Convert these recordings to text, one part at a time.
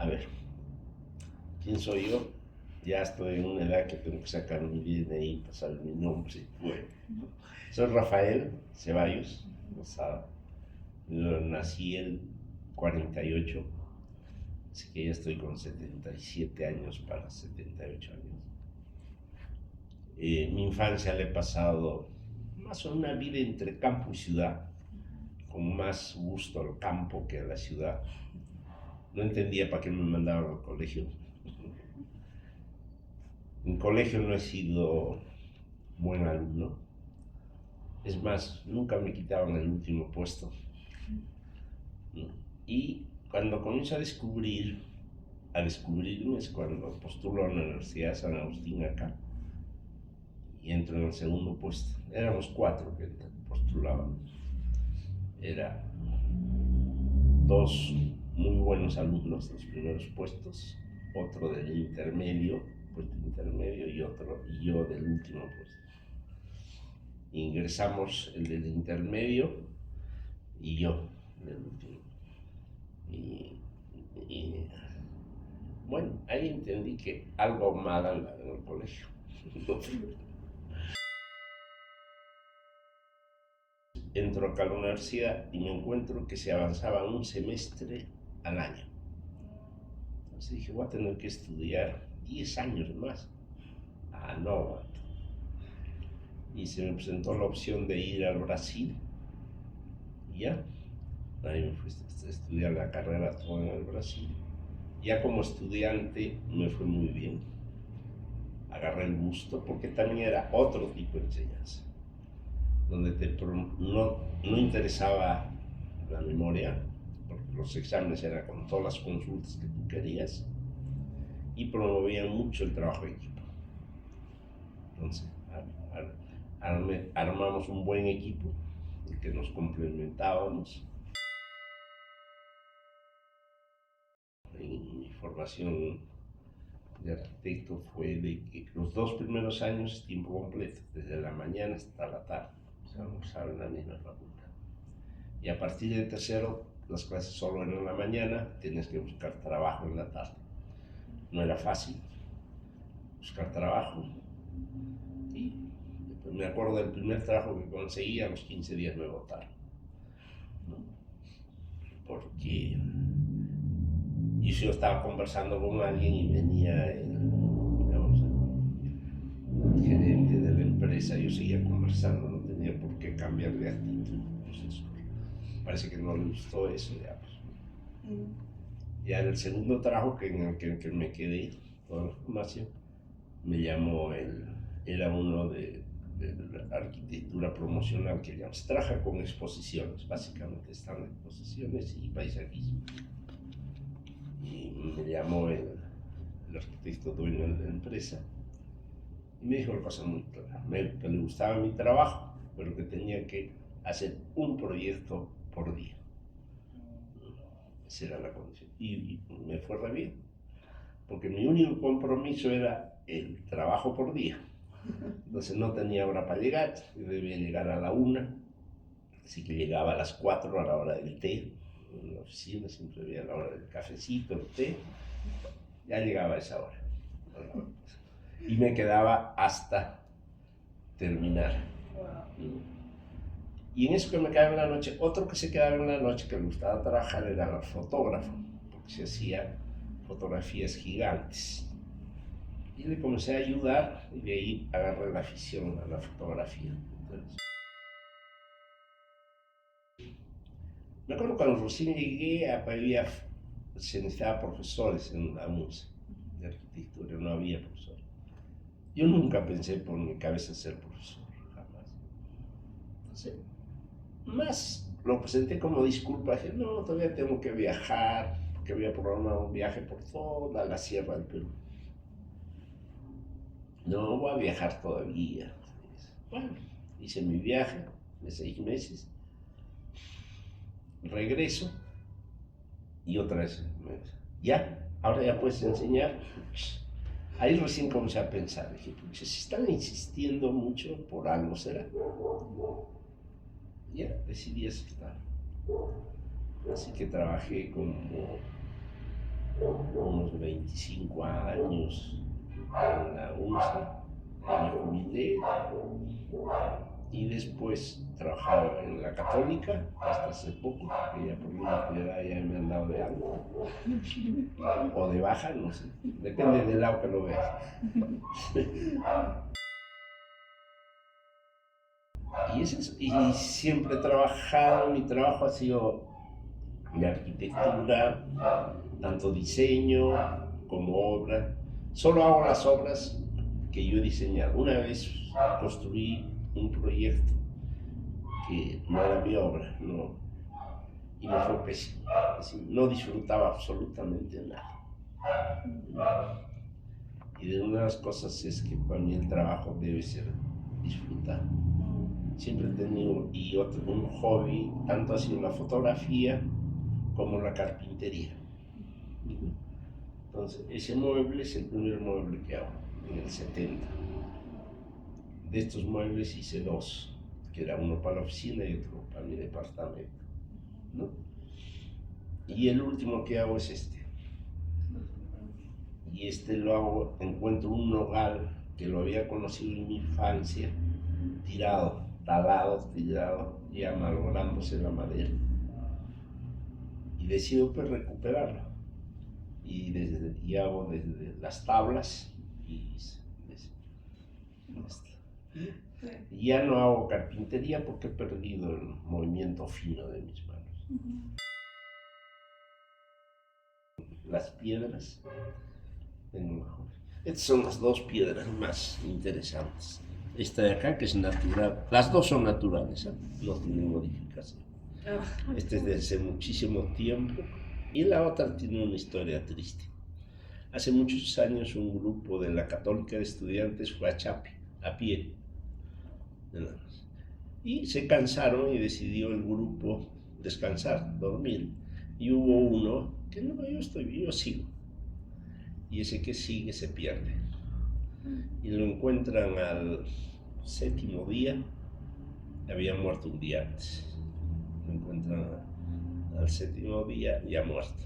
A ver, ¿quién soy yo? Ya estoy en una edad que tengo que sacar mi DNI para saber mi nombre. Bueno, soy Rafael Ceballos Lozada. Nací el 48, así que ya estoy con 77 años para 78 años. Mi infancia la he pasado más o menos una vida entre campo y ciudad, con más gusto al campo que a la ciudad. No entendía para qué me mandaban al colegio. En colegio no he sido buen alumno. Es más, nunca me quitaban el último puesto. Y cuando comienzo a descubrirme es cuando postulo a la Universidad de San Agustín acá y entro en el segundo puesto. Éramos 4 que postulábamos. Era 2 muy buenos alumnos de los primeros puestos, otro del intermedio, puesto intermedio, y yo del último puesto. Ingresamos el del intermedio y yo del último. Y bueno, ahí entendí que algo mal andaba en el colegio. Entro acá a la universidad y me encuentro que se avanzaba un semestre al año. Entonces dije, voy a tener que estudiar 10 años más. Ah, no aguanto. Y se me presentó la opción de ir al Brasil. Y ya, ahí me fui a estudiar la carrera toda en el Brasil. Ya como estudiante me fue muy bien. Agarré el gusto porque también era otro tipo de enseñanza, donde no interesaba la memoria, porque los exámenes eran con todas las consultas que tú querías, y promovían mucho el trabajo en equipo. Entonces, armamos un buen equipo en que nos complementábamos. En mi formación de arquitecto fue de que los 2 primeros años es tiempo completo, desde la mañana hasta la tarde, o sea, almorzar en la misma facultad. Y a partir del tercero, las clases solo eran en la mañana, tenías que buscar trabajo en la tarde. No era fácil buscar trabajo. Y me acuerdo del primer trabajo que conseguí, a los 15 días me botaron, ¿no? Porque yo estaba conversando con alguien y venía el gerente de la empresa, yo seguía conversando, no tenía por qué cambiar de actitud. Pues eso, parece que no le gustó eso, ya pues. Ya en el segundo trabajo en el que me quedé, toda la formación, me llamó era uno de la arquitectura promocional que se trabaja con exposiciones, básicamente están exposiciones y paisajismo. Y me llamó el arquitecto dueño de la empresa y me dijo una cosa muy clara, que le gustaba mi trabajo, pero que tenía que hacer un proyecto por día. Esa era la condición. Y me fue re bien, porque mi único compromiso era el trabajo por día. Entonces no tenía hora para llegar, yo debía llegar a la 1, así que llegaba a las 4 a la hora del té. En la oficina siempre había la hora del cafecito, el té, ya llegaba a esa hora. Y me quedaba hasta terminar. Y en eso que me quedaba en la noche, otro que se quedaba en la noche que me gustaba trabajar era el fotógrafo, porque se hacía fotografías gigantes. Y le comencé a ayudar y de ahí agarré la afición a la fotografía. Entonces, me acuerdo cuando recién llegué, se necesitaba profesores en la UNCE de arquitectura, no había profesores. Yo nunca pensé por mi cabeza ser profesor, jamás. Entonces, más lo presenté como disculpa, dije, no, todavía tengo que viajar, porque había programado un viaje por toda la sierra del Perú. No voy a viajar todavía. Bueno, hice mi viaje de 6 meses, regreso y otra vez, ya, ahora ya puedes enseñar. Ahí recién comencé a pensar, dije, si están insistiendo mucho, por algo será. Ya, decidí aceptar. Así que trabajé como unos 25 años en la UNSA, ahí me jubilé y después trabajaba en la Católica hasta hace poco, que ya por mi edad ya me han dado de algo o de baja, no sé, depende del lado que lo veas. Y siempre he trabajado, mi trabajo ha sido de arquitectura, tanto diseño como obra. Solo hago las obras que yo he diseñado. Una vez construí un proyecto que no era mi obra, no, y me fue pésimo. No disfrutaba absolutamente nada. Y de una de las cosas es que para mí el trabajo debe ser disfrutar. Siempre he tenido un hobby, tanto ha sido la fotografía como la carpintería. Entonces, ese mueble es el primer mueble que hago, en el 70. De estos muebles hice dos, que era uno para la oficina y otro para mi departamento, ¿no? Y el último que hago es este. Y este lo hago, encuentro un nogal que lo había conocido en mi infancia, tirado, talado, tirado, ya malográndose la madera. Y decido pues recuperarlo. Y hago desde las tablas y ya no hago carpintería porque he perdido el movimiento fino de mis manos. Las piedras, estas son las dos piedras más interesantes. Esta de acá, que es natural, las dos son naturales, ¿eh? No tienen modificación. Esta es de hace muchísimo tiempo y la otra tiene una historia triste. Hace muchos años un grupo de la Católica de Estudiantes fue a Chapi, a pie. Y se cansaron y decidió el grupo descansar, dormir. Y hubo uno que no, yo sigo. Y ese que sigue se pierde. Y lo encuentran al séptimo día, había muerto un día antes. Lo encuentran al séptimo día ya muerto.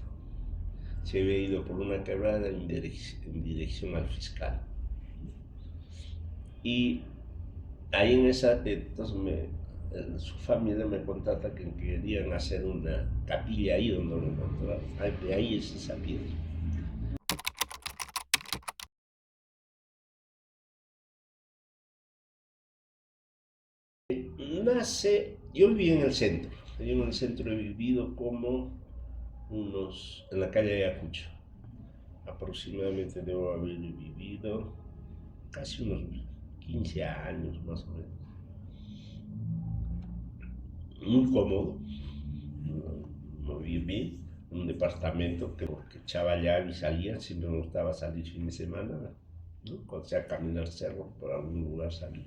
Se había ido por una quebrada en dirección al fiscal. Y ahí en esa, entonces su familia me contacta que querían hacer una capilla ahí donde lo encontraron. De ahí es esa piedra. Yo viví en el centro. Yo en el centro he vivido como en la calle Ayacucho. Aproximadamente debo haber vivido casi unos 15 años más o menos. Muy cómodo. No viví en un departamento que porque chaval y salía, siempre me gustaba salir fin de semana, ¿no? Cuando sea caminar cerro, por algún lugar salir.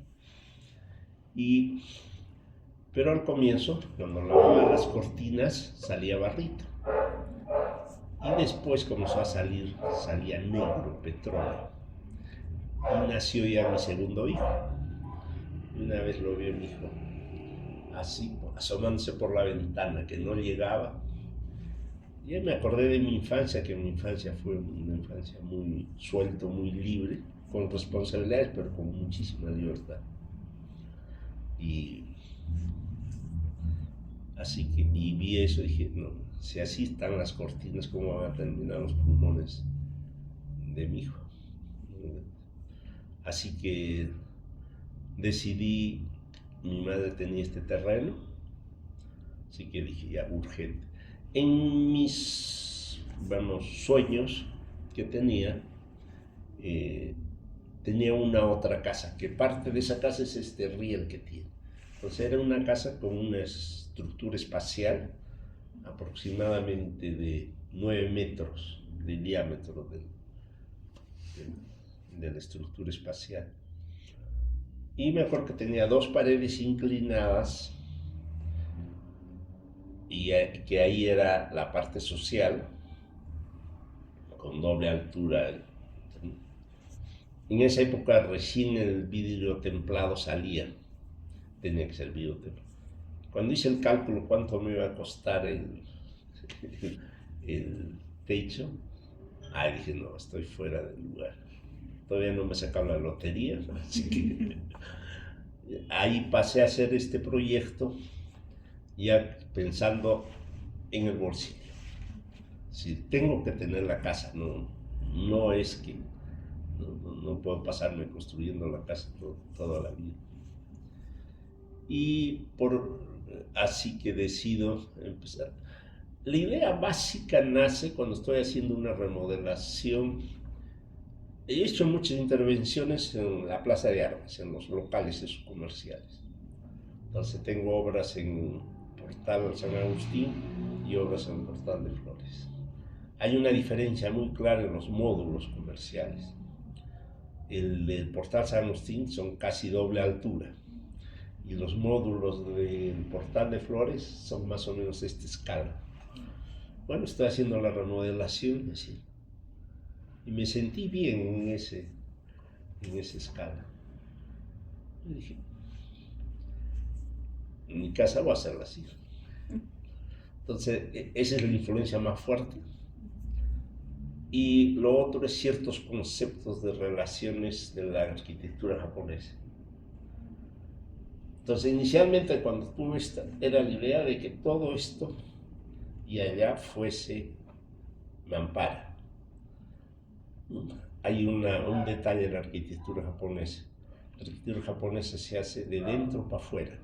Pero al comienzo, cuando lavaba las cortinas, salía barrito. Y después comenzó a salía negro, petróleo. Y nació ya mi segundo hijo. Y una vez lo vio mi hijo, así, asomándose por la ventana, que no llegaba. Y me acordé de mi infancia, que mi infancia fue una infancia muy suelta, muy libre, con responsabilidades, pero con muchísima libertad. Y así que vi eso y dije, no, si así están las cortinas, ¿cómo van a terminar los pulmones de mi hijo? Así que decidí, mi madre tenía este terreno, así que dije, ya, urgente. En mis, sueños que tenía una otra casa, que parte de esa casa es este riel que tiene. Entonces era una casa con una estructura espacial aproximadamente de 9 metros de diámetro de la estructura espacial. Y me acuerdo que tenía dos paredes inclinadas y que ahí era la parte social con doble altura. En esa época recién el vidrio templado salía, tenía que ser vidrio templado. Cuando hice el cálculo cuánto me iba a costar el techo, Ay, dije, no, estoy fuera del lugar. Todavía no me he sacado la lotería, así que ahí pasé a hacer este proyecto ya pensando en el bolsillo. Si tengo que tener la casa, no es que no puedo pasarme construyendo la casa toda la vida. Y así que decido empezar. La idea básica nace cuando estoy haciendo una remodelación. He hecho muchas intervenciones en la Plaza de Armas, en los locales comerciales. Entonces tengo obras en Portal San Agustín y obras en Portal de Flores. Hay una diferencia muy clara en los módulos comerciales. El del Portal San Agustín son casi doble altura y los módulos del Portal de Flores son más o menos de esta escala. Bueno, estoy haciendo la remodelación así, y me sentí bien en esa escala. Y dije, en mi casa voy a hacerla así. Entonces, esa es la influencia más fuerte. Y lo otro es ciertos conceptos de relaciones de la arquitectura japonesa. Entonces, inicialmente cuando tuve era la idea de que todo esto y allá fuese mampara. Hay un detalle en la arquitectura japonesa. La arquitectura japonesa se hace de dentro para afuera.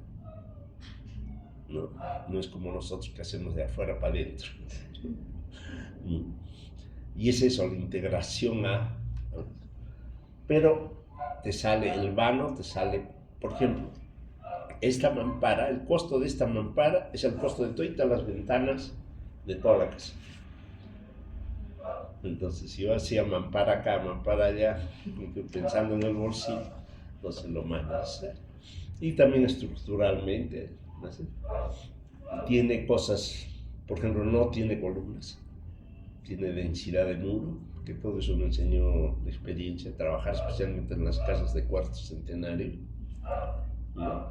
No es como nosotros que hacemos de afuera para adentro. Y es eso, la integración Pero te sale el vano, te sale, por ejemplo, esta mampara, el costo de esta mampara es el costo de todas las ventanas de toda la casa. Entonces, si yo hacía mampara acá, mampara allá, pensando en el bolsillo, entonces lo mando a hacer. Y también estructuralmente, ¿no? Tiene cosas, por ejemplo, no tiene columnas, tiene densidad de muro, que todo eso me enseñó la experiencia, trabajar especialmente en las casas de cuarto centenario. ¿No?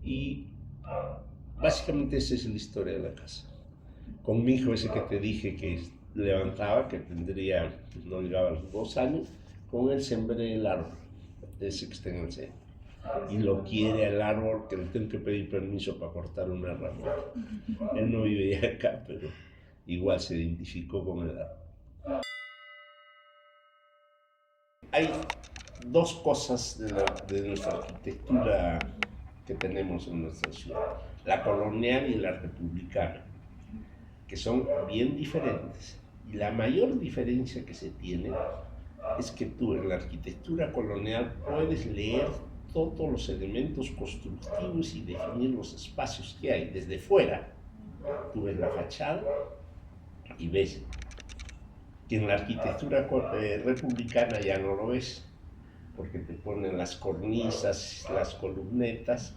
Y básicamente esa es la historia de la casa. Con mi hijo ese que te dije que levantaba, que tendría, no llegaba a los 2 años, con él sembré el árbol, ese que está en el centro. Y lo quiere el árbol, que le tengo que pedir permiso para cortar una rama. Él no vive acá, pero igual se identificó con el árbol. Hay dos cosas de nuestra arquitectura que tenemos en nuestra ciudad, la colonial y la republicana, que son bien diferentes. Y la mayor diferencia que se tiene es que tú en la arquitectura colonial puedes leer todos los elementos constructivos y definir los espacios que hay desde fuera. Tú ves la fachada y ves que en la arquitectura republicana ya no lo ves, porque te ponen las cornisas, las columnetas.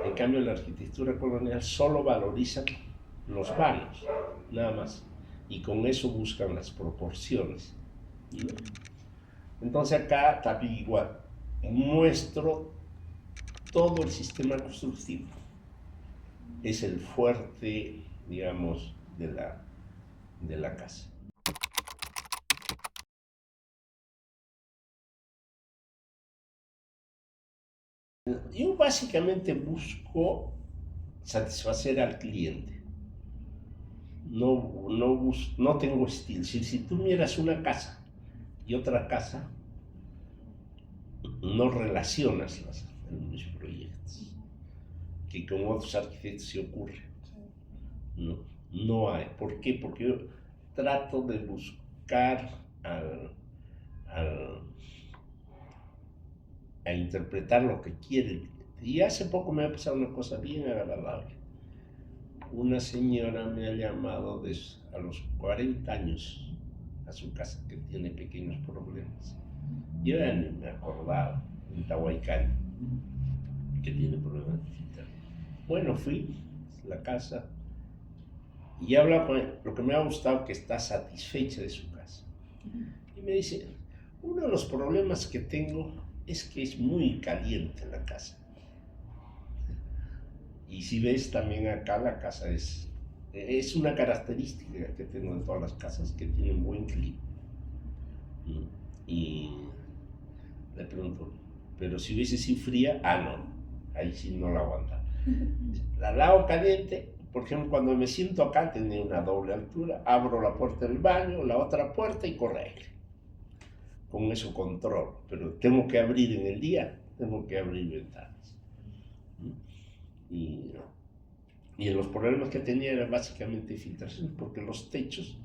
En cambio, en la arquitectura colonial solo valorizan los vanos, nada más, y con eso buscan las proporciones. Entonces acá también igual, muestro todo el sistema constructivo. Es el fuerte, digamos, de la casa. Yo básicamente busco satisfacer al cliente. No tengo estilo. Si tú miras una casa y otra casa, no relacionas en mis proyectos, que con otros arquitectos se ocurre. No hay. ¿Por qué? Porque yo trato de buscar a interpretar lo que quiere el cliente. Y hace poco me ha pasado una cosa bien agradable. Una señora me ha llamado a los 40 años a su casa, que tiene pequeños problemas. Yo ya ni me acordaba, en Tahuaycán, que tiene problemas de internet. Bueno, fui a la casa y he hablado con él. Lo que me ha gustado, que está satisfecha de su casa. Y me dice, uno de los problemas que tengo es que es muy caliente la casa. Y si ves también acá, la casa es Es una característica que tengo en todas las casas que tienen buen clima. Y le pregunto, pero si hubiese sido fría, no, ahí sí no la aguanta. La lavo caliente, por ejemplo, cuando me siento acá, tenía una doble altura, abro la puerta del baño, la otra puerta y corre aire. Con eso controlo, pero tengo que abrir en el día, tengo que abrir ventanas. Y los problemas que tenía eran básicamente filtración, porque los techos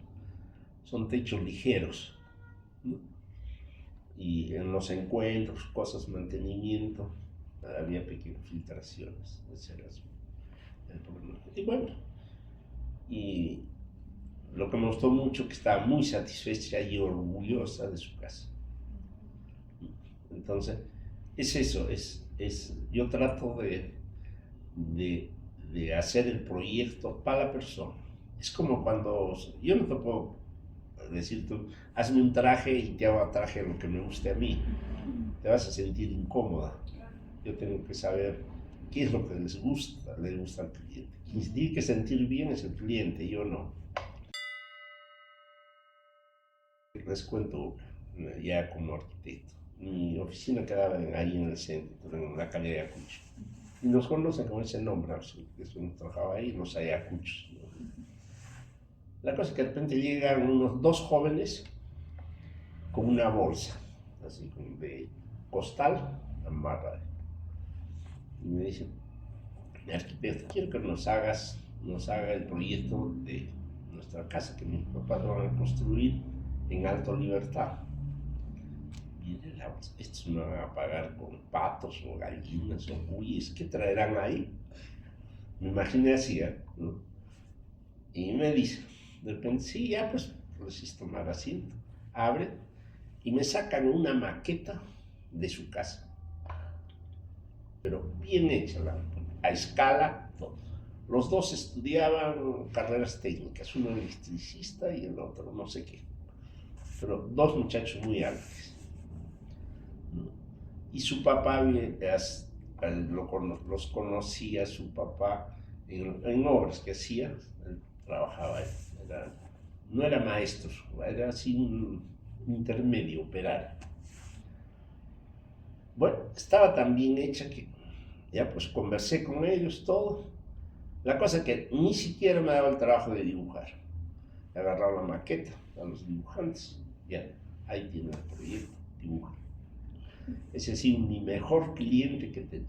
son techos ligeros, ¿no? Y en los encuentros, cosas, mantenimiento, había pequeñas filtraciones. Ese era el problema. Y bueno, y lo que me gustó mucho, que estaba muy satisfecha y orgullosa de su casa. Entonces, es eso, yo trato de hacer el proyecto para la persona. Es como cuando, yo no te puedo decir tú, hazme un traje y te hago traje lo que me guste a mí. Te vas a sentir incómoda. Yo tengo que saber qué es lo que le gusta al cliente. Quien tiene que sentir bien es el cliente, yo no. Les cuento ya como arquitecto. Mi oficina quedaba ahí en el centro, en la calle de Ayacucho. Y nos conocen con ese nombre, eso no trabajaba ahí, los ayacuchos. La cosa es que de repente llegan unos dos jóvenes con una bolsa, así como de costal, amarrada. Y me dicen, arquitecto, quiero que nos haga el proyecto de nuestra casa que mis papás van a construir en Alto Libertad. Mire, estos me van a pagar con patos o gallinas o cuyes, ¿qué traerán ahí? Me imaginé así, ¿no? Y me dice, de repente, sí, ya pues, les tomar asiento. Abre y me sacan una maqueta de su casa. Pero bien hecha, a escala, todo. Los dos estudiaban carreras técnicas, uno electricista y el otro no sé qué. Pero dos muchachos muy altos. Y su papá, los conocía su papá en obras que hacía, él trabajaba, no era maestro, era así un intermedio, operario. Bueno, estaba tan bien hecha que ya pues conversé con ellos todo. La cosa es que ni siquiera me daba el trabajo de dibujar. He agarrado la maqueta a los dibujantes, ya, ahí tiene el proyecto, dibuja. Ese ha sido mi mejor cliente que tengo.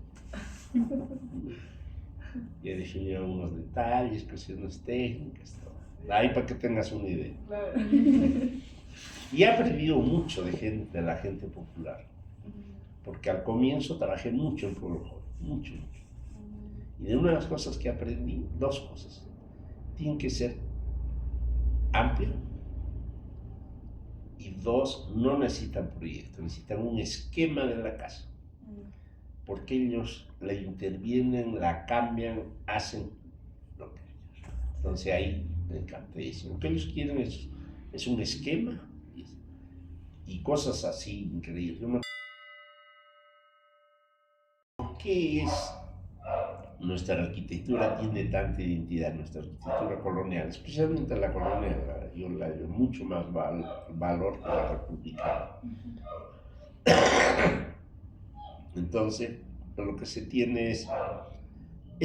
Ya he definido algunos detalles, cuestiones técnicas, todo. Ahí para que tengas una idea. Y he aprendido mucho de la gente popular, porque al comienzo trabajé mucho en Pueblo Joven, mucho. Y de una de las cosas que aprendí, dos cosas. Tienen que ser amplio y dos, no necesitan proyecto, necesitan un esquema de la casa. Porque ellos la intervienen, la cambian, hacen lo que ellos. Entonces ahí me encanta eso. Lo que ellos quieren es un esquema y cosas así increíbles. ¿Por qué nuestra arquitectura tiene tanta identidad? Nuestra arquitectura colonial, especialmente la colonial, yo la doy mucho más valor que la republicana. Entonces, lo que se tiene es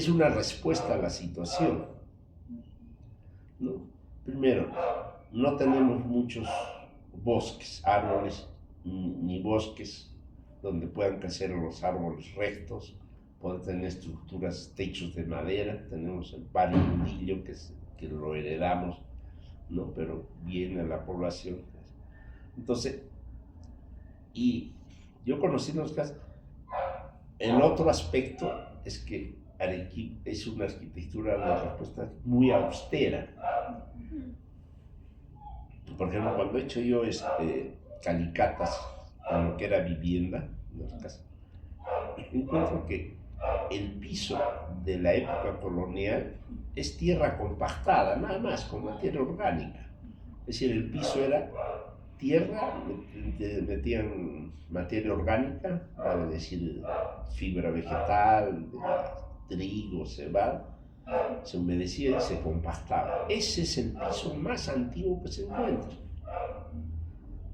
una respuesta a la situación, ¿no? Primero, no tenemos muchos bosques, árboles, ni bosques donde puedan crecer los árboles rectos, pueden tener estructuras, techos de madera. Tenemos el barrio Mundillo, que lo heredamos, ¿no? Pero viene la población. Entonces, y yo conocí los casos. El otro aspecto es que Arequipa es una arquitectura, una respuesta muy austera. Por ejemplo, cuando he hecho yo calicatas en lo que era vivienda, encuentro que el piso de la época colonial es tierra compactada, nada más, con materia orgánica. Es decir, el piso era tierra, metían materia orgánica, vale decir, fibra vegetal, trigo, cebada, Se humedecía y se compactaba. Ese es el piso más antiguo que se encuentra.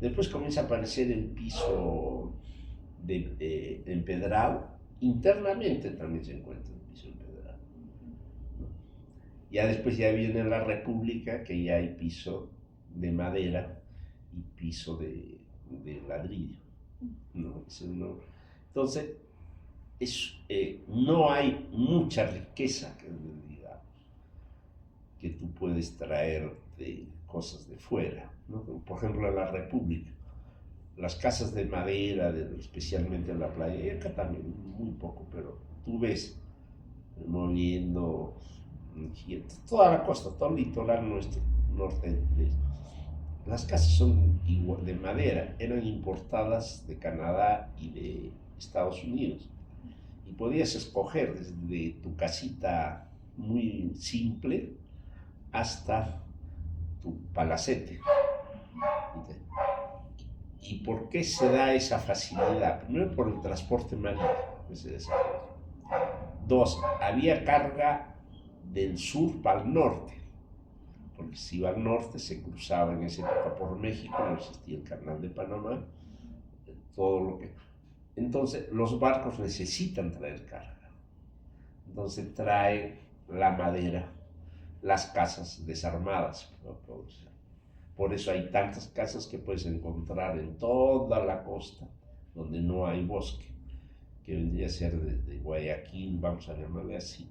Después comienza a aparecer el piso empedrado. Internamente también se encuentra el piso empedrado. Ya después ya viene la República, que ya hay piso de madera y piso de ladrillo. ¿No? Entonces, no hay mucha riqueza digamos, que tú puedes traer de cosas de fuera, ¿no? Por ejemplo, en la República, las casas de madera, especialmente en la playa, y acá también muy poco, pero tú ves moviendo toda la costa, todo el litoral nuestro, norte, las casas son igual, de madera, eran importadas de Canadá y de Estados Unidos. Y podías escoger desde tu casita muy simple hasta tu palacete. ¿Y por qué se da esa facilidad? Primero, por el transporte marítimo que se desarrolla. Dos, había carga del sur para el norte, porque si iba al norte se cruzaba en esa época por México, no existía el canal de Panamá, todo lo que... Entonces los barcos necesitan traer carga. Entonces traen la madera, las casas desarmadas. Por eso hay tantas casas que puedes encontrar en toda la costa donde no hay bosque, que vendría a ser desde Guayaquil, vamos a llamarle así,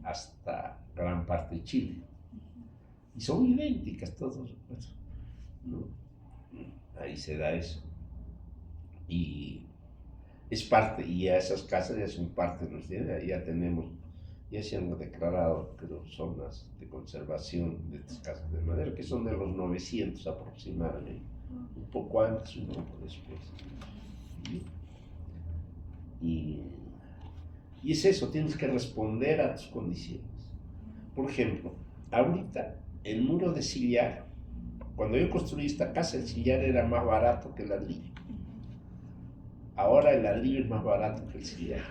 hasta gran parte de Chile. Y son idénticas todas, ¿no? Ahí se da eso. Y es parte, y ya esas casas ya son parte de nuestra, ya tenemos, ya se han declarado, creo, zonas de conservación de estas casas de madera, que son de los 900 aproximadamente, un poco antes, un poco después. Y es eso, tienes que responder a tus condiciones. Por ejemplo, ahorita el muro de sillar, cuando yo construí esta casa, el sillar era más barato que el ladrillo. Ahora el ladrillo es más barato que el sillar.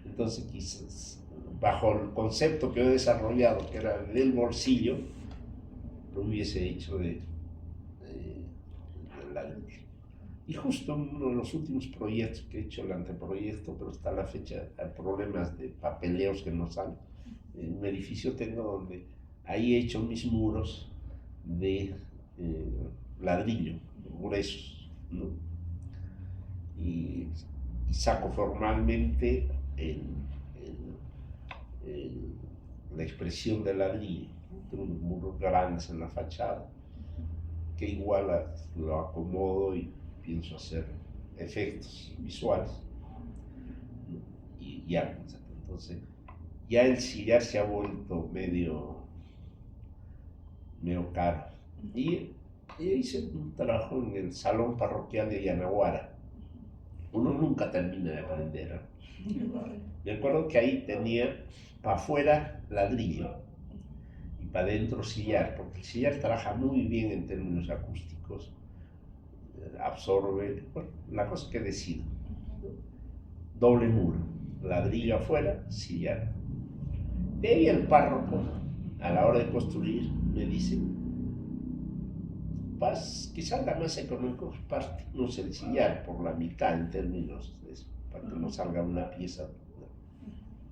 Entonces, quizás, bajo el concepto que he desarrollado, que era del bolsillo, lo hubiese hecho de ladrillo. Y justo uno de los últimos proyectos que he hecho, el anteproyecto, pero hasta la fecha hay problemas de papeleos que no salen. En un edificio tengo donde ahí he hecho mis muros de ladrillo, gruesos, ¿no? Y saco formalmente la expresión de ladrillo. Tengo unos muros grandes en la fachada, que igual lo acomodo y pienso hacer efectos visuales. Y ya, entonces, ya el sillar se ha vuelto medio caro. Y hice un trabajo en el salón parroquial de Yanaguara. Uno nunca termina de aprender, ¿no? Me acuerdo que ahí tenía para afuera ladrillo y para adentro sillar, porque el sillar trabaja muy bien en términos acústicos, absorbe, bueno, la cosa que decido. Doble muro, ladrillo afuera, sillar. De ahí el párroco, a la hora de construir, me dice, que salga más económico, partimos el sillar por la mitad en términos de eso, para que no salga una pieza.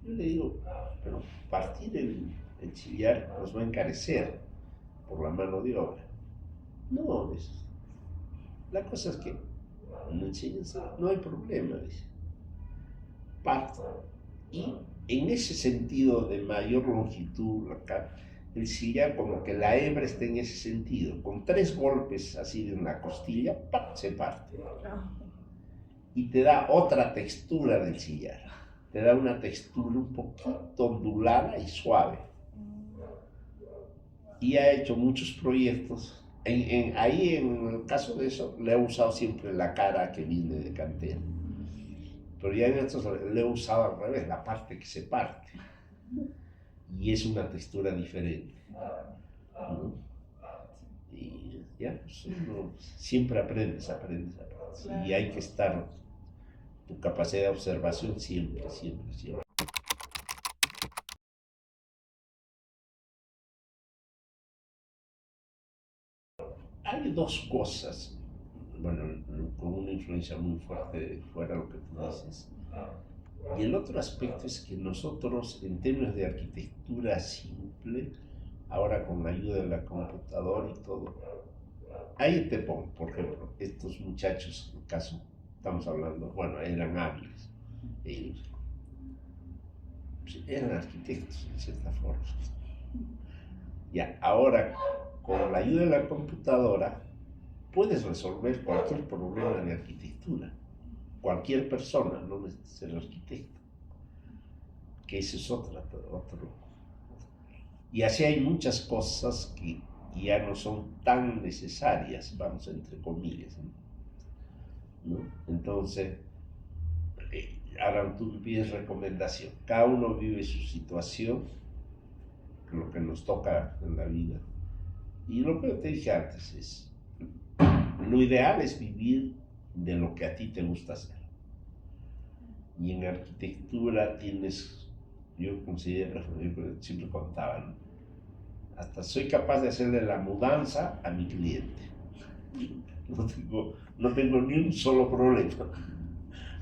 Yo le digo, pero partir el sillar nos va a encarecer por la mano de obra. No, la cosa es que en la enseñanza no hay problema, dice. Parto. Y en ese sentido de mayor longitud, acá, el sillar, como que la hebra está en ese sentido, con 3 golpes así en la costilla, ¡pap!, se parte. Y te da otra textura del sillar, te da una textura un poquito ondulada y suave. Y ha hecho muchos proyectos. Ahí, en el caso de eso, le he usado siempre la cara que viene de cantera. Pero ya en estos le he usado al revés, la parte que se parte. Y es una textura diferente, ¿no? Y ya, pues uno siempre aprendes. Y hay que estar, tu capacidad de observación siempre. hay dos cosas, bueno, con una influencia muy fuerte fuera de lo que tú dices. Y el otro aspecto es que nosotros, en términos de arquitectura simple, ahora con la ayuda de la computadora y todo, ahí te pongo, por ejemplo, estos muchachos, en el caso, estamos hablando, bueno, eran hábiles, ellos pues, eran arquitectos, en cierta forma. Ya, ahora, con la ayuda de la computadora, puedes resolver cualquier problema de arquitectura. Cualquier persona, no necesita ser arquitecto. Que ese es otro. Y así hay muchas cosas que ya no son tan necesarias, vamos, entre comillas, ¿no? Entonces, ahora tú me pides recomendación. Cada uno vive su situación, lo que nos toca en la vida. Y lo que te dije antes es, lo ideal es vivir de lo que a ti te gusta hacer. Y en arquitectura tienes, yo considero, yo siempre contaba, ¿no? Hasta soy capaz de hacerle la mudanza a mi cliente. No tengo ni un solo problema,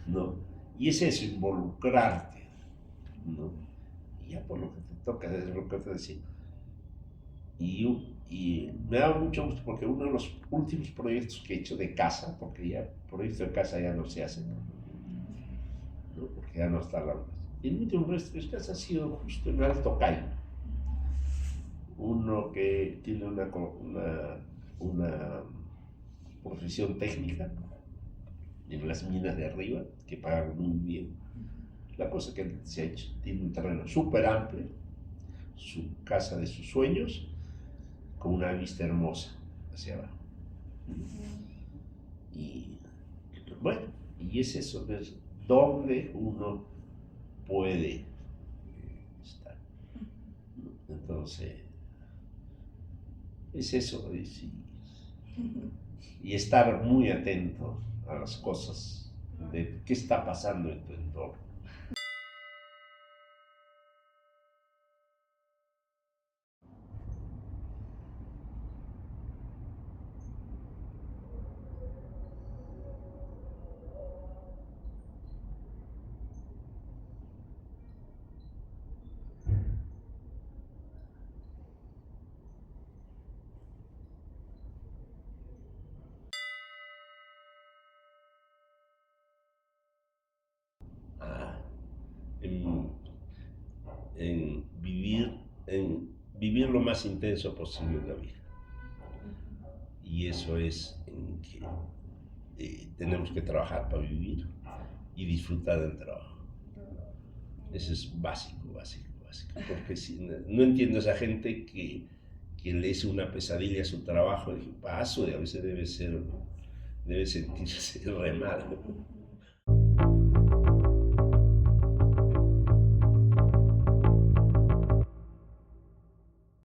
¿no? Y es eso, involucrarte, ¿no? Y ya por lo que te toca, es lo que te decía. Y me da mucho gusto porque uno de los últimos proyectos que he hecho de casa, porque ya proyectos de casa ya no se hacen, ¿no? Porque ya no está la luz. El último proyecto de casa ha sido justo en Alto Cairo. Uno que tiene una profesión técnica en las minas de arriba, que pagan muy bien. La cosa que se ha hecho, tiene un terreno súper amplio, su casa de sus sueños, con una vista hermosa hacia abajo. Y bueno, y es eso, es donde uno puede estar. Entonces, es eso, y estar muy atento a las cosas, de qué está pasando en tu entorno. Ah, en, en vivir lo más intenso posible en la vida. Y eso es en que tenemos que trabajar para vivir y disfrutar del trabajo. Eso es básico, básico, básico. Porque si, no entiendo a esa gente que le es una pesadilla a su trabajo, y paso, y a veces debe sentirse re mal.